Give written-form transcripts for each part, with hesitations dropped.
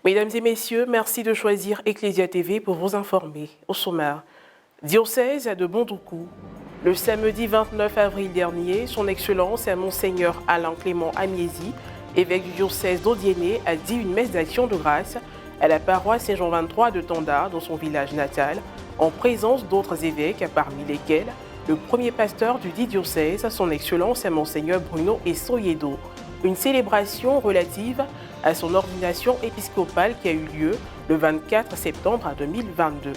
Mesdames et messieurs, merci de choisir Ecclesia TV pour vous informer. Au sommaire, diocèse de Bondoukou. Le samedi 29 avril dernier, son Excellence Monseigneur Alain Clément Amiezi, évêque du diocèse d'Odiéné, a dit une messe d'action de grâce à la paroisse Saint-Jean 23 de Tanda, dans son village natal, en présence d'autres évêques, parmi lesquels le premier pasteur du dit diocèse, son Excellence Monseigneur Bruno Essoyedo. Une célébration relative à son ordination épiscopale qui a eu lieu le 24 septembre 2022.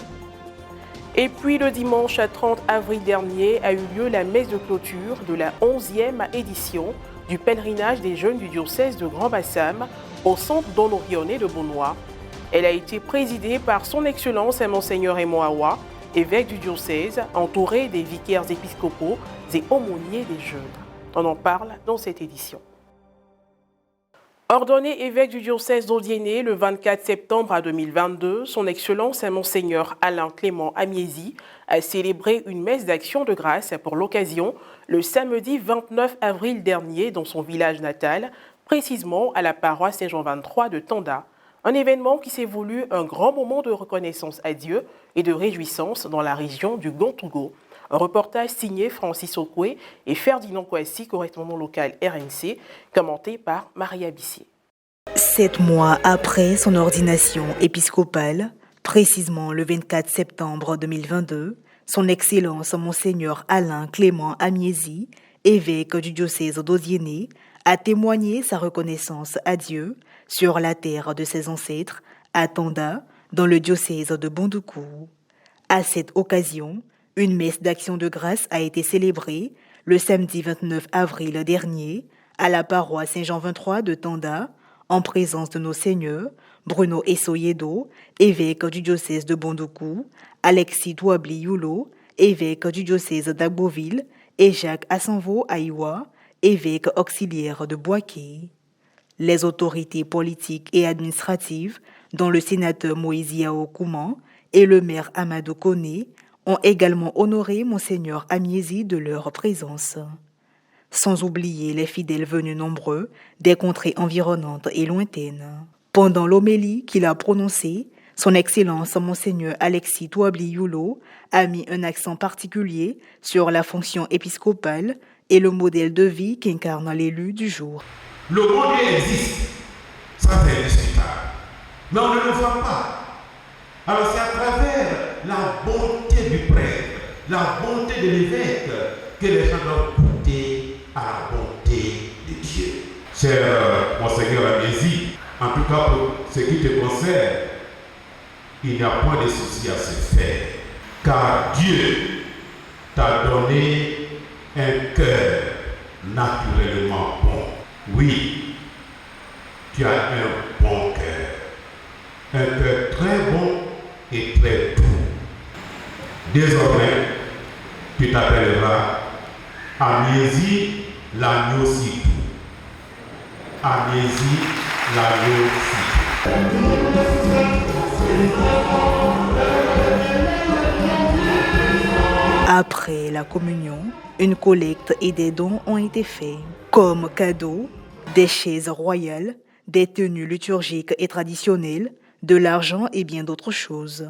Et puis le dimanche 30 avril dernier a eu lieu la messe de clôture de la 11e édition du pèlerinage des jeunes du diocèse de Grand-Bassam au centre d'Honorionné de Beaunois. Elle a été présidée par son Excellence Monseigneur Emoawa, évêque du diocèse, entouré des vicaires épiscopaux et aumôniers des jeunes. On en parle dans cette édition. Ordonné évêque du diocèse d'Odiéné le 24 septembre 2022, son Excellence Monseigneur Alain Clément Amiezi a célébré une messe d'action de grâce pour l'occasion le samedi 29 avril dernier dans son village natal, précisément à la paroisse Saint-Jean 23 de Tanda. Un événement qui s'est voulu un grand moment de reconnaissance à Dieu et de réjouissance dans la région du Gontougo. Un reportage signé Francis Okwe et Ferdinand Kouassi, correspondant local RNC, commenté par Maria Bissier. 7 mois après son ordination épiscopale, précisément le 24 septembre 2022, son Excellence Monseigneur Alain Clément Amiezi, évêque du diocèse d'Odiéné, a témoigné sa reconnaissance à Dieu sur la terre de ses ancêtres, à Tanda, dans le diocèse de Bondoukou. À cette occasion, une messe d'action de grâce a été célébrée le samedi 29 avril dernier à la paroisse Saint-Jean 23 de Tanda, en présence de nos seigneurs Bruno Essoyedo, évêque du diocèse de Bondoukou, Alexis Douabli Yulo, évêque du diocèse d'Agboville, et Jacques Assanvo Aïwa, évêque auxiliaire de Boaké. Les autorités politiques et administratives, dont le sénateur Moïse Yao Kouman et le maire Amadou Koné, ont également honoré Monseigneur Amiezi de leur présence. Sans oublier les fidèles venus nombreux des contrées environnantes et lointaines. Pendant l'homélie qu'il a prononcée, son Excellence Monseigneur Alexis Douabli Yulo a mis un accent particulier sur la fonction épiscopale et le modèle de vie qu'incarne l'élu du jour. Le bon Dieu existe, ça c'est indiscutable, mais on ne le voit pas. Alors c'est à travers la bonté du prêtre, la bonté de l'évêque, que les gens doivent goûter à la bonté de Dieu. Cher Monseigneur Amiezi, en tout cas pour ce qui te concerne, il n'y a point de souci à se faire, car Dieu t'a donné un cœur naturellement bon. Oui, tu as un bon cœur, un cœur très bon et très doux. Désormais, tu t'appelleras Amiezi l'agneau si doux. Amiezi l'agneau si doux. Après la communion, une collecte et des dons ont été faits. Comme cadeaux, des chaises royales, des tenues liturgiques et traditionnelles, de l'argent et bien d'autres choses.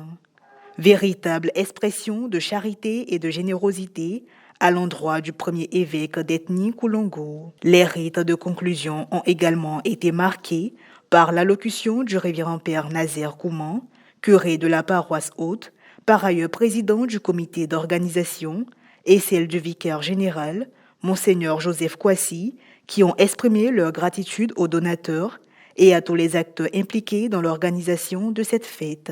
Véritable expression de charité et de générosité à l'endroit du premier évêque d'ethnie Koulongo. Les rites de conclusion ont également été marqués par l'allocution du révérend père Nazaire Kouman, curé de la paroisse haute, par ailleurs président du comité d'organisation, et celle du vicaire général, Monseigneur Joseph Kouassi, qui ont exprimé leur gratitude aux donateurs et à tous les acteurs impliqués dans l'organisation de cette fête.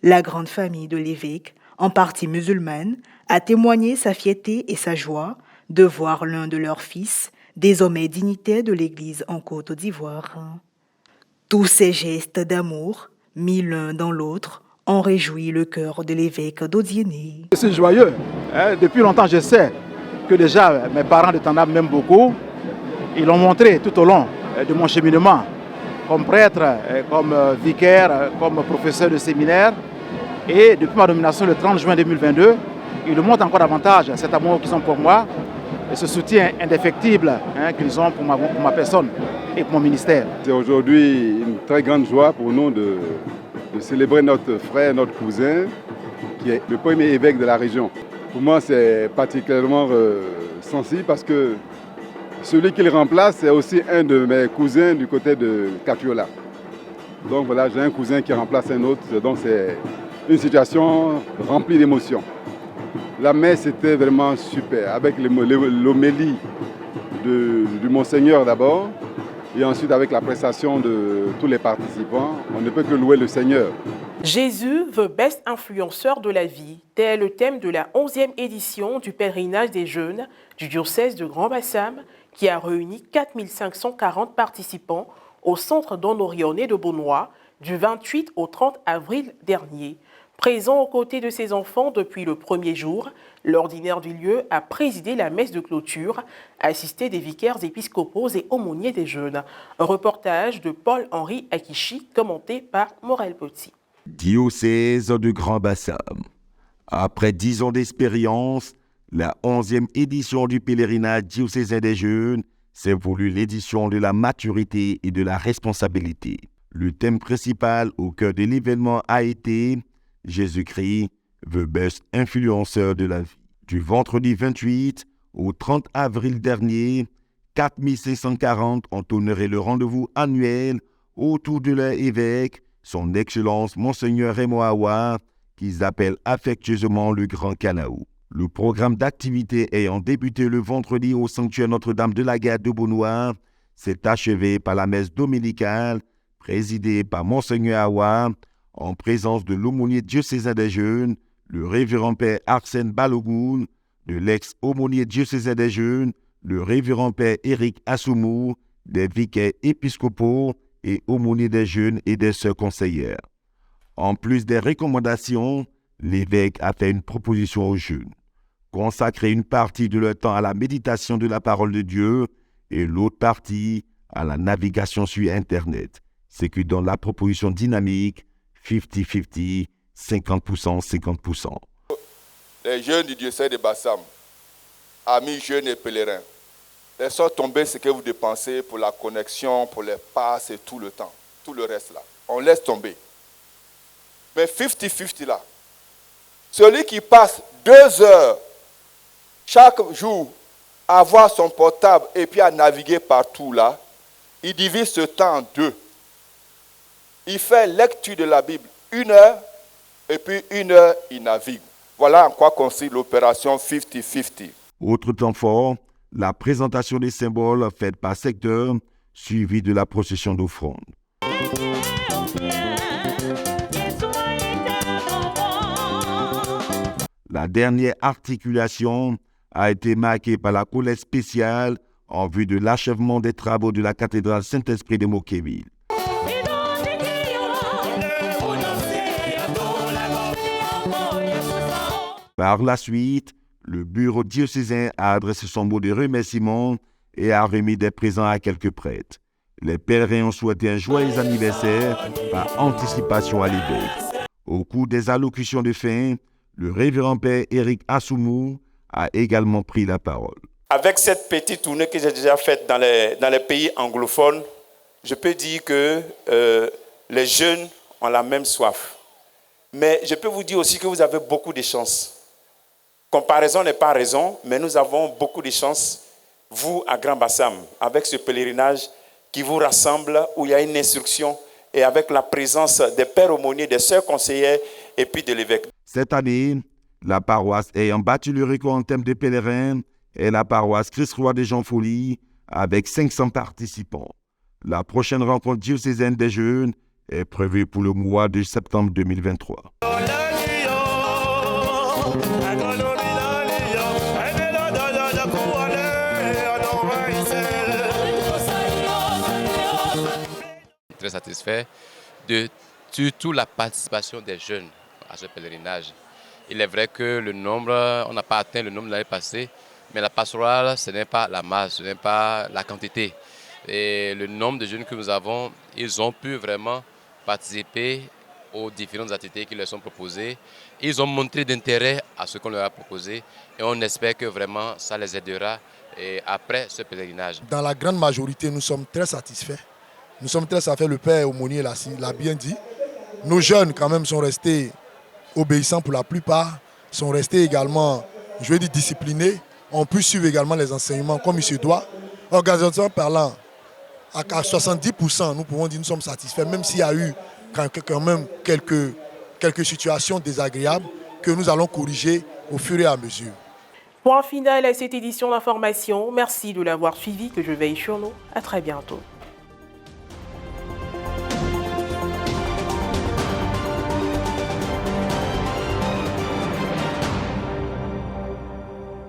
La grande famille de l'évêque, en partie musulmane, a témoigné sa fierté et sa joie de voir l'un de leurs fils, désormais dignitaire de l'Église en Côte d'Ivoire. Tous ces gestes d'amour, mis l'un dans l'autre, ont réjoui le cœur de l'évêque d'Odiéné. Je suis joyeux. Depuis longtemps, je sais que déjà mes parents de Tanda m'aiment beaucoup. Ils l'ont montré tout au long de mon cheminement, comme prêtre, comme vicaire, comme professeur de séminaire. Et depuis ma nomination le 30 juin 2022, ils le montrent encore davantage, cet amour qu'ils ont pour moi. ce soutien indéfectible qu'ils ont pour ma personne et pour mon ministère. C'est aujourd'hui une très grande joie pour nous de célébrer notre frère, notre cousin, qui est le premier évêque de la région. Pour moi, c'est particulièrement sensible parce que celui qu'il remplace, c'est aussi un de mes cousins du côté de Capiola. Donc voilà, j'ai un cousin qui remplace un autre, donc c'est une situation remplie d'émotions. La messe était vraiment super, avec l'homélie du Monseigneur d'abord, et ensuite avec la prestation de tous les participants. On ne peut que louer le Seigneur. Jésus, the best influenceur de la vie, tel est le thème de la 11e édition du pèlerinage des jeunes du diocèse de Grand-Bassam, qui a réuni 4540 participants au centre Don Orione de Beaunois du 28 au 30 avril dernier. Présent aux côtés de ses enfants depuis le premier jour, l'ordinaire du lieu a présidé la messe de clôture, assisté des vicaires épiscopaux et aumôniers des jeunes. Un reportage de Paul-Henri Akichi, commenté par Morel Petit. Diocèse de Grand-Bassam. Après 10 ans d'expérience, la 11e édition du pèlerinage diocésain des jeunes s'est voulu l'édition de la maturité et de la responsabilité. Le thème principal au cœur de l'événement a été Jésus-Christ, the best influenceur de la vie. Du vendredi 28 au 30 avril dernier, 4540 ont honoré le rendez-vous annuel autour de leur évêque, son Excellence Monseigneur Raymond Awa, qu'ils appellent affectueusement le Grand Canaou. Le programme d'activité ayant débuté le vendredi au sanctuaire Notre-Dame de la Garde de Beaunois s'est achevé par la messe dominicale présidée par Monseigneur Awa, en présence de l'aumônier diocésain des jeunes, le révérend père Arsène Balogun, de l'ex-aumônier diocésain des jeunes, le révérend père Éric Assoumou, des vicaires épiscopaux et aumôniers des jeunes et des sœurs conseillères. En plus des recommandations, l'évêque a fait une proposition aux jeunes: consacrer une partie de leur temps à la méditation de la parole de Dieu et l'autre partie à la navigation sur Internet. C'est que dans la proposition dynamique 50-50, 50%, 50%. Les jeunes du diocèse de Bassam, amis jeunes et pèlerins, laissons tomber ce que vous dépensez pour la connexion, pour les passes et tout le temps, tout le reste là. On laisse tomber. Mais 50-50 là, celui qui passe 2 heures chaque jour à voir son portable et puis à naviguer partout là, il divise ce temps en 2. Il fait lecture de la Bible 1 heure et puis 1 heure il navigue. Voilà en quoi consiste l'opération 50-50. Autre temps fort, la présentation des symboles faite par secteur, suivie de la procession d'offrande. La dernière articulation a été marquée par la collecte spéciale en vue de l'achèvement des travaux de la cathédrale Saint-Esprit de Mocqueville. Par la suite, le bureau diocésain a adressé son mot de remerciement et a remis des présents à quelques prêtres. Les pèlerins ont souhaité un joyeux anniversaire par anticipation à l'évêque. Au cours des allocutions de fin, le révérend père Éric Assoumou a également pris la parole. Avec cette petite tournée que j'ai déjà faite dans les pays anglophones, je peux dire que les jeunes ont la même soif. Mais je peux vous dire aussi que vous avez beaucoup de chance. Comparaison n'est pas raison, mais nous avons beaucoup de chance, vous à Grand-Bassam, avec ce pèlerinage qui vous rassemble, où il y a une instruction et avec la présence des pères aumôniers, des sœurs conseillères et puis de l'évêque. Cette année, la paroisse ayant battu le record en termes de pèlerins est la paroisse Christ-Roi de Jean-Folie avec 500 participants. La prochaine rencontre diocésaine des jeunes est prévue pour le mois de septembre 2023. Très satisfait de surtout la participation des jeunes à ce pèlerinage. Il est vrai que le nombre, on n'a pas atteint le nombre de l'année passée, mais la pastorale, ce n'est pas la masse, ce n'est pas la quantité. Et le nombre de jeunes que nous avons, ils ont pu vraiment participer aux différentes activités qui leur sont proposées. Ils ont montré d'intérêt à ce qu'on leur a proposé et on espère que vraiment ça les aidera après ce pèlerinage. Dans la grande majorité, nous sommes très satisfaits. Nous sommes très satisfaits, le Père Aumônier l'a bien dit. Nos jeunes quand même sont restés obéissants pour la plupart, sont restés également, je veux dire, disciplinés, ont pu suivre également les enseignements comme il se doit. Organisationnellement parlant, à 70%, nous pouvons dire que nous sommes satisfaits, même s'il y a eu quand même quelques situations désagréables que nous allons corriger au fur et à mesure. Point final à cette édition d'information. Merci de l'avoir suivi, que je veille sur nous. À très bientôt.